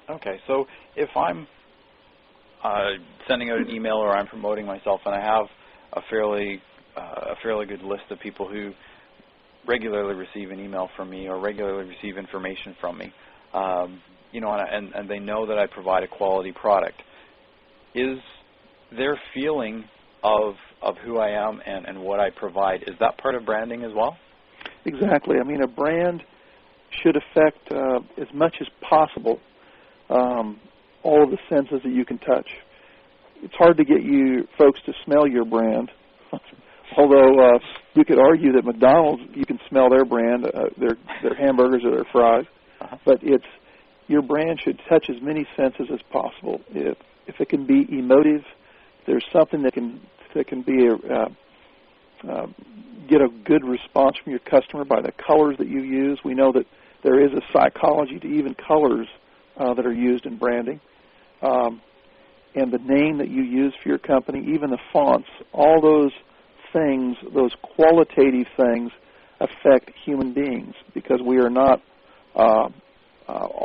Okay, so if I'm sending out an email or I'm promoting myself and I have a fairly good list of people who regularly receive an email from me or regularly receive information from me, and they know that I provide a quality product, is their feeling of who I am and what I provide, is that part of branding as well? Exactly. I mean, a brand should affect as much as possible all of the senses that you can touch. It's hard to get you folks to smell your brand, although you could argue that McDonald's, you can smell their brand, their hamburgers or their fries, but your brand should touch as many senses as possible. If it can be emotive, there's something that can be get a good response from your customer by the colors that you use. We know that there is a psychology to even colors that are used in branding. And the name that you use for your company, even the fonts, all those things, those qualitative things affect human beings because we are not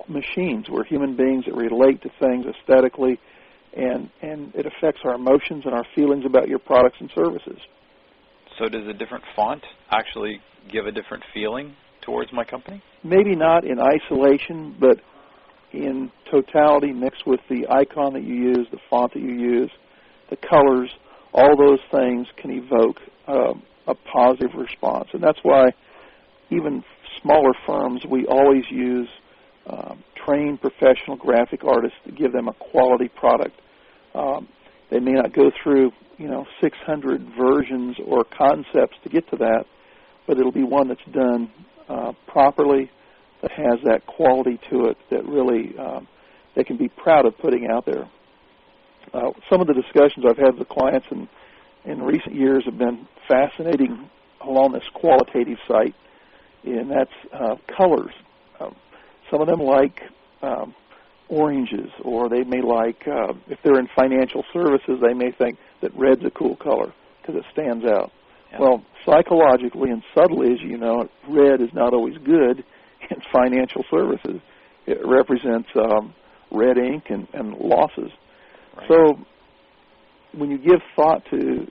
machines. We're human beings that relate to things aesthetically, and it affects our emotions and our feelings about your products and services. So does a different font actually give a different feeling towards my company? Maybe not in isolation, but in totality, mixed with the icon that you use, the font that you use, the colors, all those things can evoke a positive response. And that's why even smaller firms, we always use trained professional graphic artists to give them a quality product. They may not go through 600 versions or concepts to get to that, but it'll be one that's done properly, that has that quality to it that really they can be proud of putting out there. Some of the discussions I've had with clients in recent years have been fascinating along this qualitative site, and that's colors. Some of them like oranges, or they may like, if they're in financial services, they may think that red's a cool color because it stands out. Yeah. Well, psychologically and subtly, as you know, red is not always good in financial services. It represents red ink and losses. Right. So when you give thought to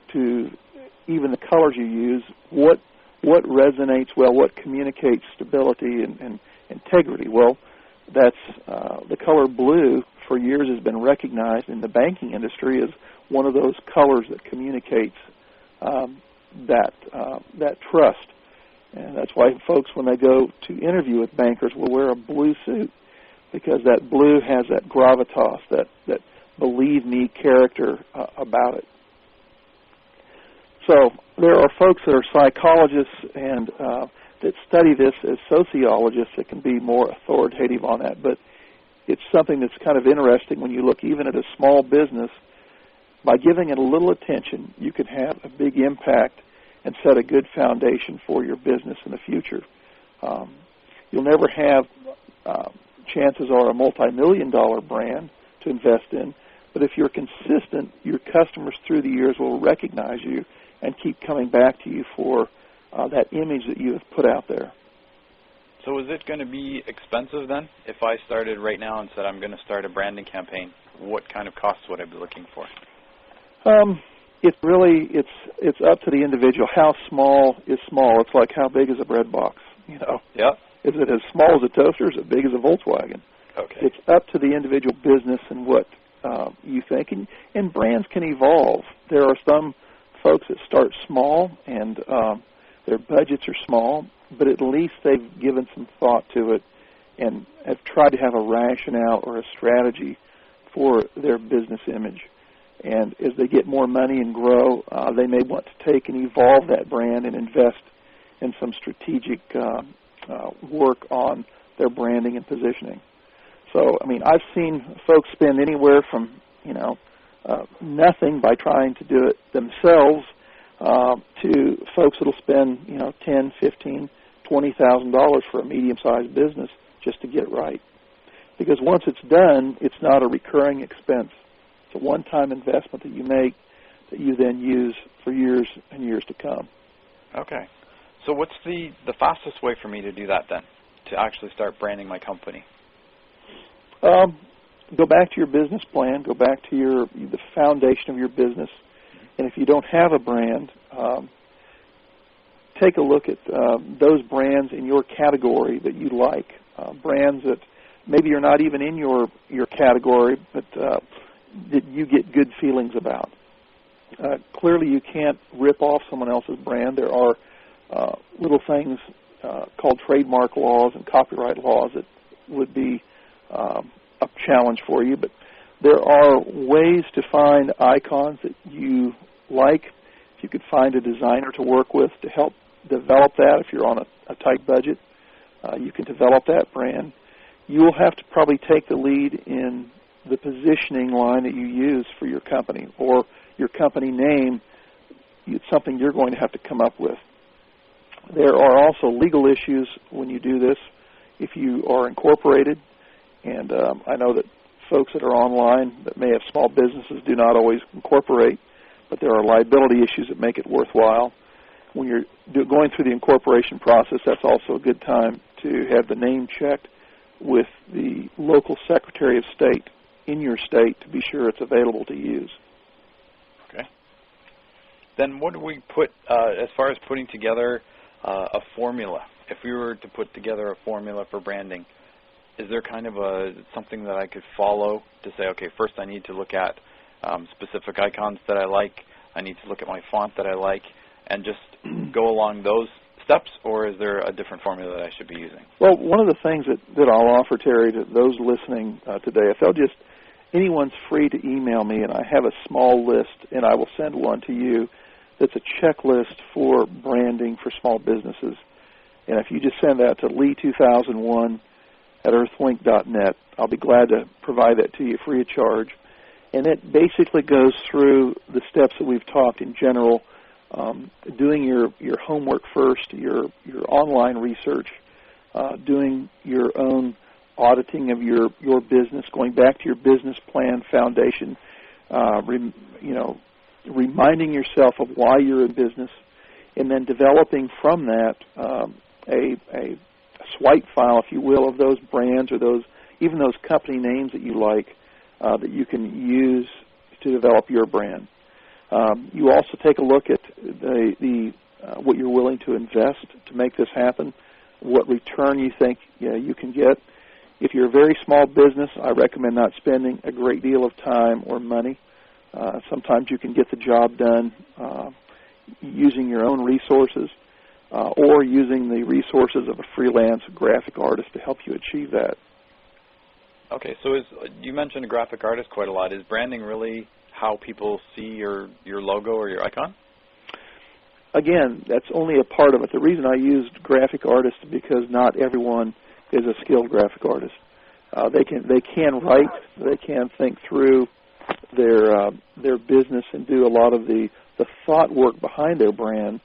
even the colors you use, what resonates well, what communicates stability and integrity? Well, that's the color blue for years has been recognized in the banking industry as one of those colors that communicates that trust. And that's why folks, when they go to interview with bankers, will wear a blue suit, because that blue has that gravitas, that believe me character about it. So there are folks that are psychologists and that study this as sociologists that can be more authoritative on that. But it's something that's kind of interesting when you look even at a small business. By giving it a little attention, you can have a big impact and set a good foundation for your business in the future. You'll never have, chances are, a multi-million-dollar brand to invest in, but if you're consistent, your customers through the years will recognize you and keep coming back to you for that image that you have put out there. So is it going to be expensive then? If I started right now and said I'm going to start a branding campaign, what kind of costs would I be looking for? It's up to the individual. How small is small? It's like how big is a bread box? Yeah. Is it as small as a toaster? Is it big as a Volkswagen? Okay. It's up to the individual business and what you think. And brands can evolve. There are some folks that start small and their budgets are small, but at least they've given some thought to it and have tried to have a rationale or a strategy for their business image. And as they get more money and grow, they may want to take and evolve that brand and invest in some strategic work on their branding and positioning. So, I mean, I've seen folks spend anywhere from, nothing by trying to do it themselves to folks that will spend, $10,000, $15,000, $20,000 for a medium-sized business just to get it right. Because once it's done, it's not a recurring expense. It's a one-time investment that you make that you then use for years and years to come. Okay. So what's the fastest way for me to do that then, to actually start branding my company? go back to your business plan, go back to the foundation of your business, and if you don't have a brand, take a look at those brands in your category that you like, brands that maybe you're not even in your category, but that you get good feelings about. Clearly, you can't rip off someone else's brand. There are little things called trademark laws and copyright laws that would be a challenge for you, but there are ways to find icons that you like. If you could find a designer to work with to help develop that, if you're on a tight budget, you can develop that brand. You'll have to probably take the lead in the positioning line that you use for your company, or your company name. It's something you're going to have to come up with. There are also legal issues when you do this. If you are incorporated, and I know that folks that are online that may have small businesses do not always incorporate, but there are liability issues that make it worthwhile. When you're going through the incorporation process, that's also a good time to have the name checked with the local Secretary of State in your state to be sure it's available to use. Okay. Then what do we put, as far as putting together a formula? If we were to put together a formula for branding, is there kind of something that I could follow to say, okay, first I need to look at specific icons that I like, I need to look at my font that I like, and just go along those steps, or is there a different formula that I should be using? Well, one of the things that I'll offer, Terry, to those listening today, if they'll just, anyone's free to email me, and I have a small list, and I will send one to you that's a checklist for branding for small businesses. And if you just send that to Lee2001 at earthlink.net, I'll be glad to provide that to you free of charge. And it basically goes through the steps that we've talked in general, doing your homework first, your online research, doing your own auditing of your business, going back to your business plan foundation, reminding yourself of why you're in business, and then developing from that a swipe file, if you will, of those brands or even those company names that you like that you can use to develop your brand. You also take a look at what you're willing to invest to make this happen, what return you think you can get. If you're a very small business, I recommend not spending a great deal of time or money. Sometimes you can get the job done using your own resources or using the resources of a freelance graphic artist to help you achieve that. Okay, so you mentioned a graphic artist quite a lot. Is branding really how people see your logo or your icon? Again, that's only a part of it. The reason I used graphic artist is because not everyone is a skilled graphic artist. They can write, they can think through their business and do a lot of the thought work behind their brand,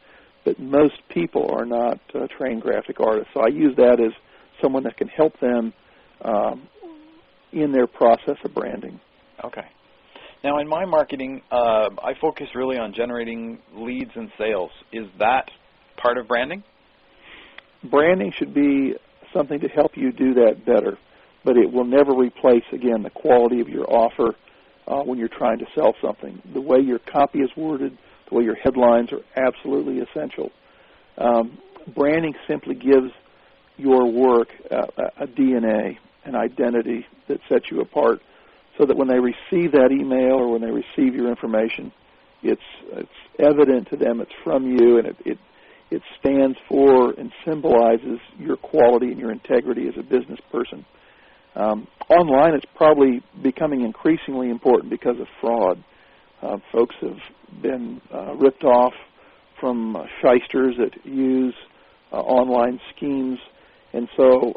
but most people are not trained graphic artists. So I use that as someone that can help them in their process of branding. Okay. Now, in my marketing, I focus really on generating leads and sales. Is that part of branding? Branding should be something to help you do that better, but it will never replace, again, the quality of your offer when you're trying to sell something. The way your copy is worded, the way your headlines are absolutely essential. Branding simply gives your work a DNA, an identity that sets you apart, so that when they receive that email or when they receive your information, it's evident to them it's from you, and it stands for and symbolizes your quality and your integrity as a business person. Online, it's probably becoming increasingly important because of fraud. Folks have been ripped off from shysters that use online schemes, and so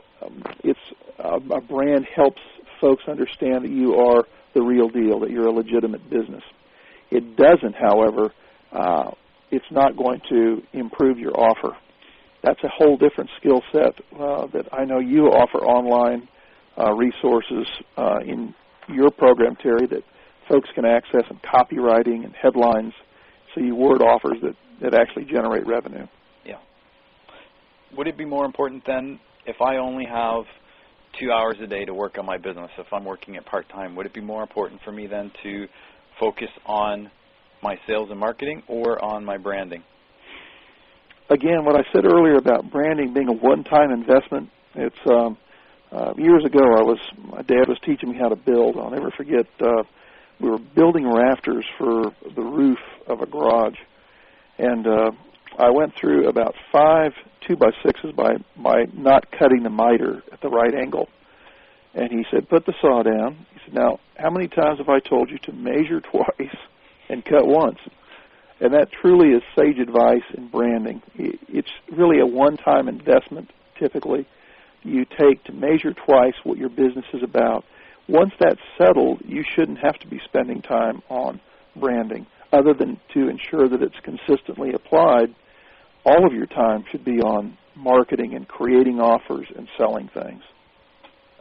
a brand helps folks understand that you are the real deal, that you're a legitimate business. It doesn't, however, it's not going to improve your offer. That's a whole different skill set that I know you offer online resources in your program, Terry, that folks can access in copywriting and headlines, so you word offers that actually generate revenue. Yeah. Would it be more important then if I only have 2 hours a day to work on my business, if I'm working it part-time, would it be more important for me then to focus on my sales and marketing or on my branding? Again, what I said earlier about branding being a one-time investment, it's years ago my dad was teaching me how to build. I'll never forget, we were building rafters for the roof of a garage, and I went through about 5 2x6s by not cutting the miter at the right angle. And he said, put the saw down. He said, now, how many times have I told you to measure twice and cut once? And that truly is sage advice in branding. It's really a one-time investment, typically, you take to measure twice what your business is about. Once that's settled, you shouldn't have to be spending time on branding, other than to ensure that it's consistently applied. All of your time should be on marketing and creating offers and selling things.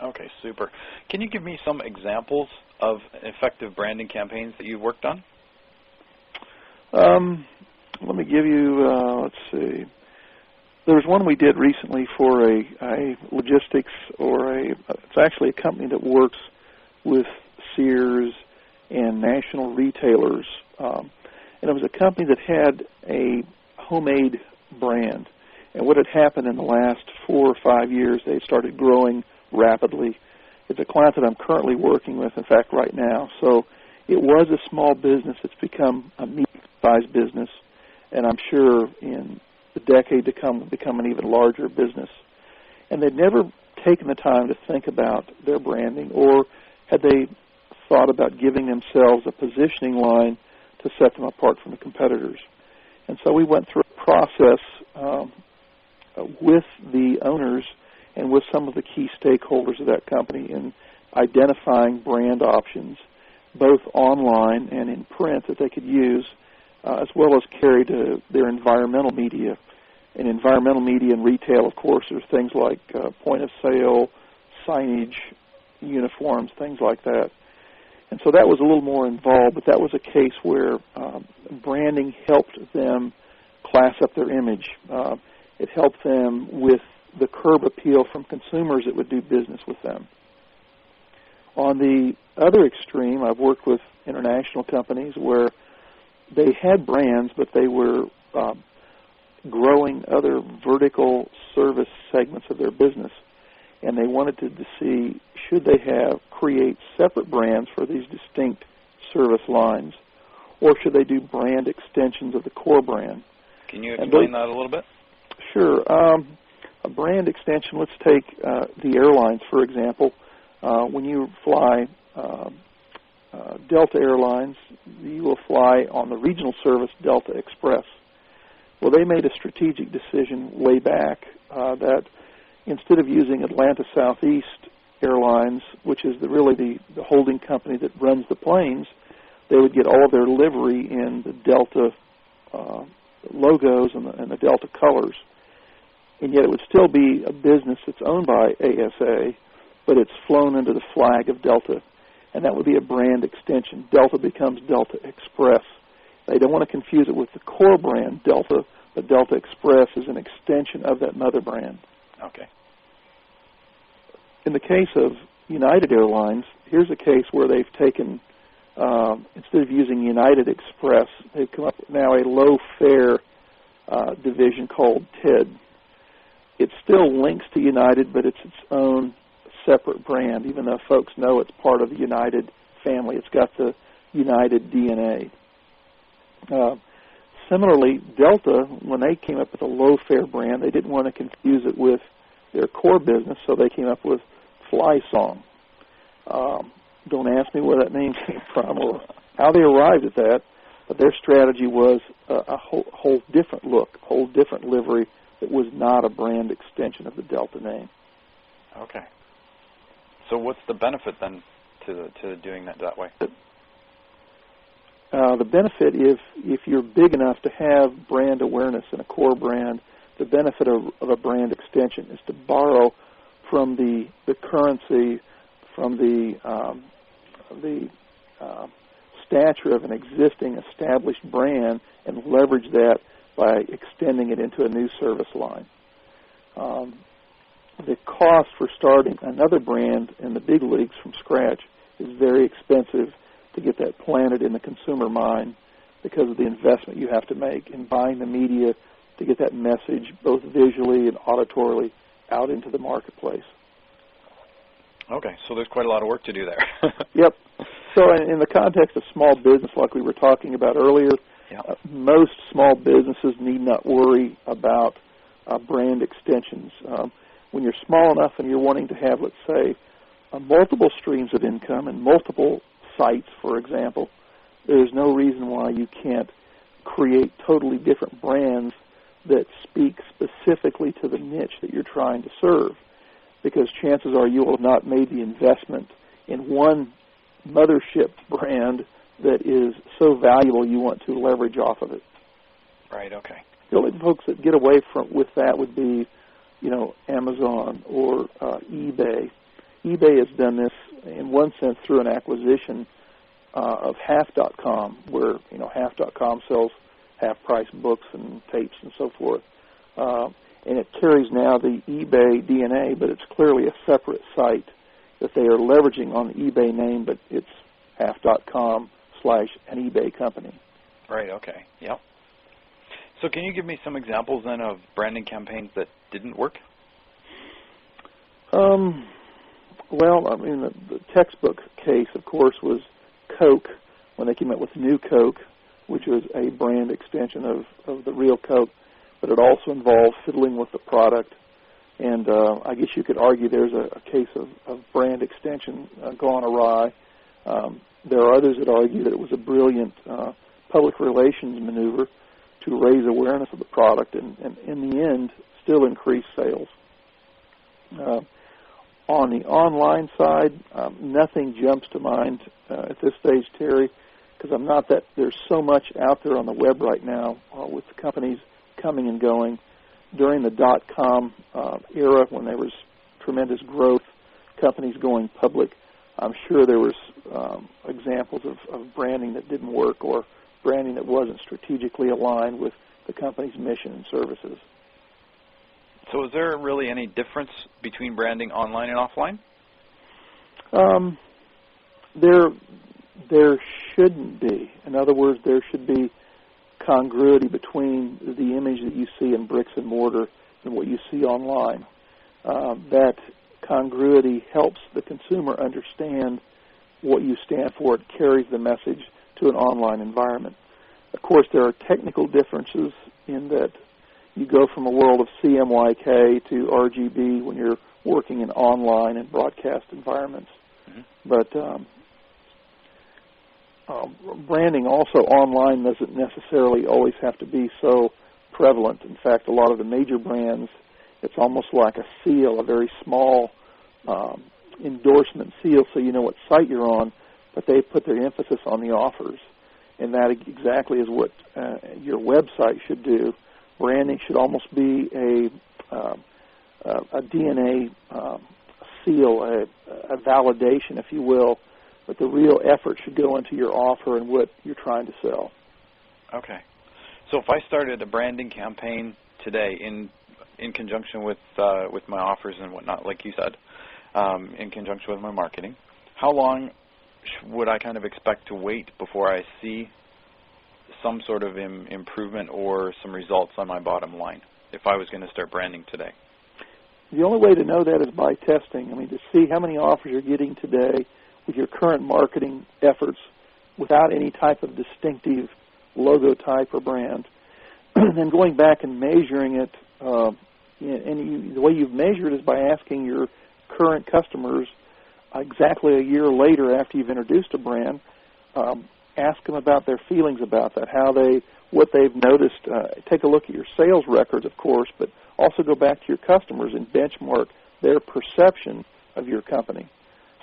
Okay, super. Can you give me some examples of effective branding campaigns that you've worked on? Let me give you, let's see. There was one we did recently for a logistics it's actually a company that works with Sears and national retailers. And it was a company that had a homemade brand. And what had happened in the last 4 or 5 years, they started growing rapidly. It's a client that I'm currently working with, in fact, right now. So it was a small business. It's become a medium-sized business, and I'm sure in the decade to come will become an even larger business. And they'd never taken the time to think about their branding, or had they thought about giving themselves a positioning line to set them apart from the competitors. And so we went through a process with the owners and with some of the key stakeholders of that company in identifying brand options, both online and in print, that they could use, as well as carry to their environmental media. In environmental media and retail, of course, there's things like point of sale, signage, uniforms, things like that. And so that was a little more involved, but that was a case where branding helped them class up their image. It helped them with the curb appeal from consumers that would do business with them. On the other extreme, I've worked with international companies where they had brands, but they were growing other vertical service segments of their business. And they wanted to see, should they create separate brands for these distinct service lines, or should they do brand extensions of the core brand? Can you explain that a little bit? Sure. A brand extension, let's take the airlines, for example. When you fly Delta Airlines, you will fly on the regional service Delta Express. Well, they made a strategic decision way back that instead of using Atlanta Southeast Airlines, which is really the holding company that runs the planes, they would get all of their livery in the Delta logos and the Delta colors. And yet it would still be a business that's owned by ASA, but it's flown under the flag of Delta. And that would be a brand extension. Delta becomes Delta Express. They don't want to confuse it with the core brand, Delta, but Delta Express is an extension of that mother brand. Okay. In the case of United Airlines, here's a case where they've taken, instead of using United Express, they've come up with now a low-fare division called TED. It still links to United, but it's its own separate brand, even though folks know it's part of the United family. It's got the United DNA. Similarly, Delta, when they came up with a low-fare brand, they didn't want to confuse it with their core business, so they came up with Fly Song. Don't ask me where that name came from or how they arrived at that, but their strategy was a whole different look, whole different livery that was not a brand extension of the Delta name. Okay. So what's the benefit then to doing that way? The benefit, if you're big enough to have brand awareness in a core brand, the benefit of a brand extension is to borrow from the currency, from the stature of an existing established brand, and leverage that by extending it into a new service line. the cost for starting another brand in the big leagues from scratch is very expensive to get that planted in the consumer mind because of the investment you have to make in buying the media to get that message both visually and auditorily out into the marketplace. Okay, so there's quite a lot of work to do there. Yep. So in the context of small business, like we were talking about earlier, most small businesses need not worry about brand extensions. When you're small enough and you're wanting to have, let's say, multiple streams of income and multiple sites, for example, there's no reason why you can't create totally different brands that speak specifically to the niche that you're trying to serve, because chances are you will have not made the investment in one mothership brand that is so valuable you want to leverage off of it. Right, okay. The only folks that get away with that would be, Amazon or eBay. eBay has done this in one sense through an acquisition of half.com, where, half.com sells half-price books and tapes and so forth. And it carries now the eBay DNA, but it's clearly a separate site that they are leveraging on the eBay name, but it's half.com/an eBay company. Right, okay, yep. So can you give me some examples then of branding campaigns that didn't work? Well, the textbook case, of course, was Coke, when they came out with New Coke, which was a brand extension of the real Coke, but it also involved fiddling with the product. And I guess you could argue there's a case of brand extension gone awry. There are others that argue that it was a brilliant public relations maneuver to raise awareness of the product and in the end, still increase sales. On the online side, nothing jumps to mind at this stage, Terry, because there's so much out there on the web right now with companies coming and going. During the .com era, when there was tremendous growth, companies going public, I'm sure there was examples of branding that didn't work or branding that wasn't strategically aligned with the company's mission and services. So is there really any difference between branding online and offline? There shouldn't be. In other words, there should be congruity between the image that you see in bricks and mortar and what you see online. That congruity helps the consumer understand what you stand for. It carries the message to an online environment. Of course, there are technical differences in that you go from a world of CMYK to RGB when you're working in online and broadcast environments. Mm-hmm. But branding also online doesn't necessarily always have to be so prevalent. In fact, a lot of the major brands, it's almost like a seal, a very small endorsement seal so you know what site you're on, but they put their emphasis on the offers. And that exactly is what your website should do. Branding should almost be a DNA seal, a validation, if you will, but the real effort should go into your offer and what you're trying to sell. Okay. So if I started a branding campaign today in conjunction with my offers and whatnot, like you said, in conjunction with my marketing, how long would I kind of expect to wait before I see some sort of improvement or some results on my bottom line if I was going to start branding today? The only way to know that is by testing. To see how many offers you're getting today with your current marketing efforts without any type of distinctive logo type or brand, and then going back and measuring it. The way you've measured is by asking your current customers exactly a year later after you've introduced a brand, ask them about their feelings about that, what they've noticed. Take a look at your sales records, of course, but also go back to your customers and benchmark their perception of your company.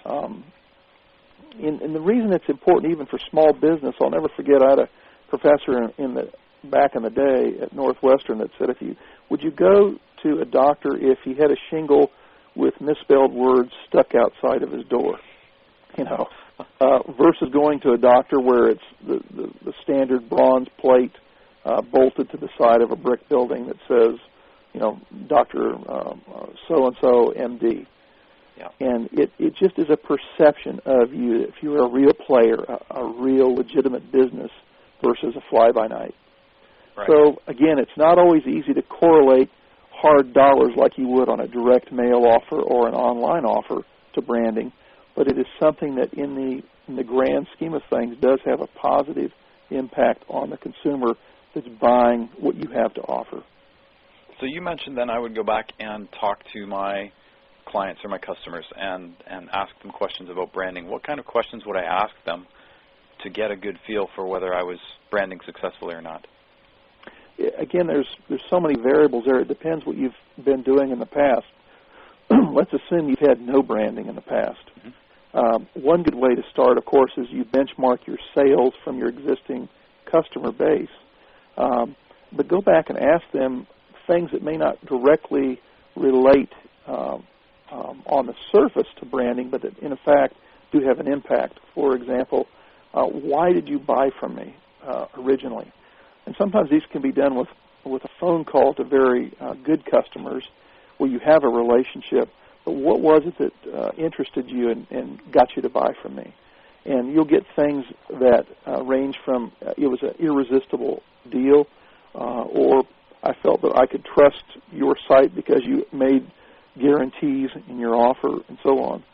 And the reason it's important even for small business, I'll never forget, I had a professor back in the day at Northwestern that said, would you go to a doctor if he had a shingle with misspelled words stuck outside of his door? Versus going to a doctor where it's the standard bronze plate bolted to the side of a brick building that says, Dr. So-and-so MD. Yeah. And it just is a perception of you, if you're a real player, a real legitimate business versus a fly-by-night. Right. So, again, it's not always easy to correlate hard dollars like you would on a direct mail offer or an online offer to branding, but it is something that in the grand scheme of things does have a positive impact on the consumer that's buying what you have to offer. So you mentioned then I would go back and talk to my clients or my customers and ask them questions about branding. What kind of questions would I ask them to get a good feel for whether I was branding successfully or not? Again, there's so many variables there. It depends what you've been doing in the past. Let's assume you've had no branding in the past. Mm-hmm. One good way to start, of course, is you benchmark your sales from your existing customer base. But go back and ask them things that may not directly relate on the surface to branding, but that in fact do have an impact. For example, why did you buy from me originally? And sometimes these can be done with a phone call to very good customers where you have a relationship, but what was it that interested you and got you to buy from me? And you'll get things that range from it was an irresistible deal, or I felt that I could trust your site because you made guarantees in your offer, and so on.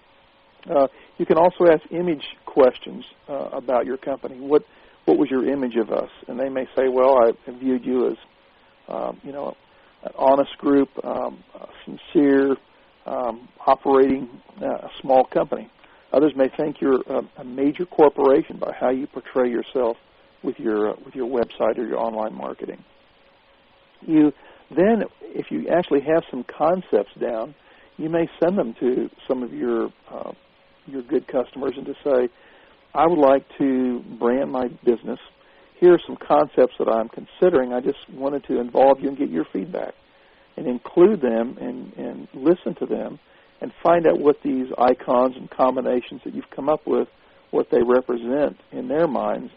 You can also ask image questions about your company. What was your image of us? And they may say, well, I viewed you as, an honest group, sincere, operating a small company. Others may think you're a major corporation by how you portray yourself with your website or your online marketing. Then, if you actually have some concepts down, you may send them to some of your good customers and to say, I would like to brand my business. Here are some concepts that I'm considering. I just wanted to involve you and get your feedback and include them and listen to them and find out what these icons and combinations that you've come up with, what they represent in their minds,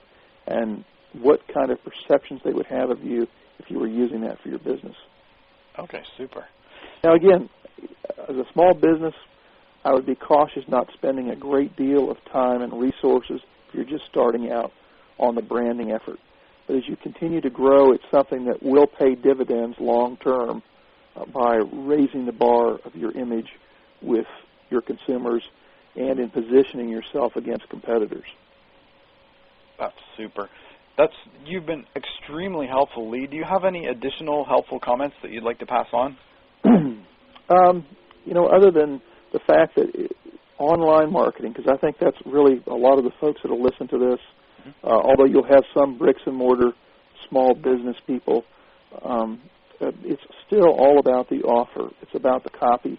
and what kind of perceptions they would have of you if you were using that for your business. Okay, super. Now, again, as a small business, I would be cautious not spending a great deal of time and resources if you're just starting out on the branding effort. But as you continue to grow, it's something that will pay dividends long term by raising the bar of your image with your consumers and in positioning yourself against competitors. That's super. You've been extremely helpful, Lee. Do you have any additional helpful comments that you'd like to pass on? Other than the fact that online marketing, because I think that's really a lot of the folks that will listen to this, although you'll have some bricks and mortar small business people, it's still all about the offer. It's about the copy.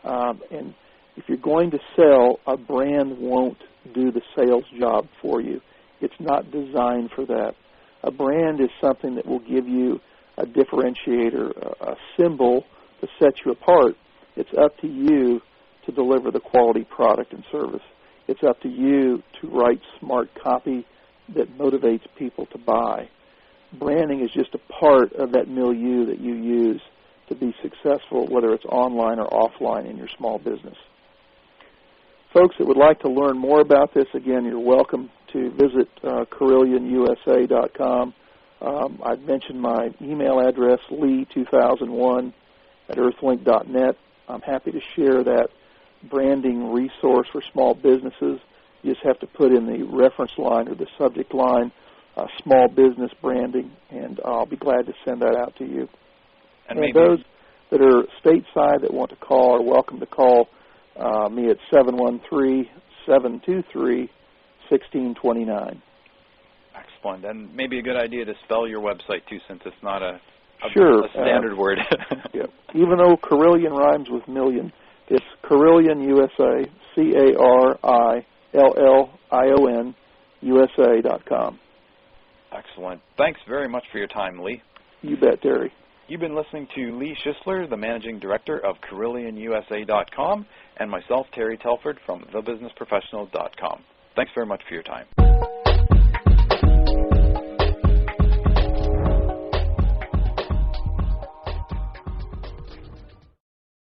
And if you're going to sell, a brand won't do the sales job for you. It's not designed for that. A brand is something that will give you a differentiator, a symbol to set you apart. It's up to you to deliver the quality product and service. It's up to you to write smart copy that motivates people to buy. Branding is just a part of that milieu that you use to be successful, whether it's online or offline in your small business. Folks that would like to learn more about this, again, you're welcome to visit CarillionUSA.com. I've mentioned my email address, lee2001@earthlink.net. I'm happy to share that branding resource for small businesses. You just have to put in the reference line or the subject line, small business branding, and I'll be glad to send that out to you. And those that are stateside that want to call are welcome to call me at 713-723-1629. Excellent. And maybe a good idea to spell your website, too, since it's not a standard word. Yeah. Even though Carillion rhymes with million, it's Carillion USA, CarillionUSA.com. Excellent. Thanks very much for your time, Lee. You bet, Terry. You've been listening to Lee Schissler, the Managing Director of CarillionUSA.com, and myself, Terry Telford, from TheBusinessProfessional.com. Thanks very much for your time.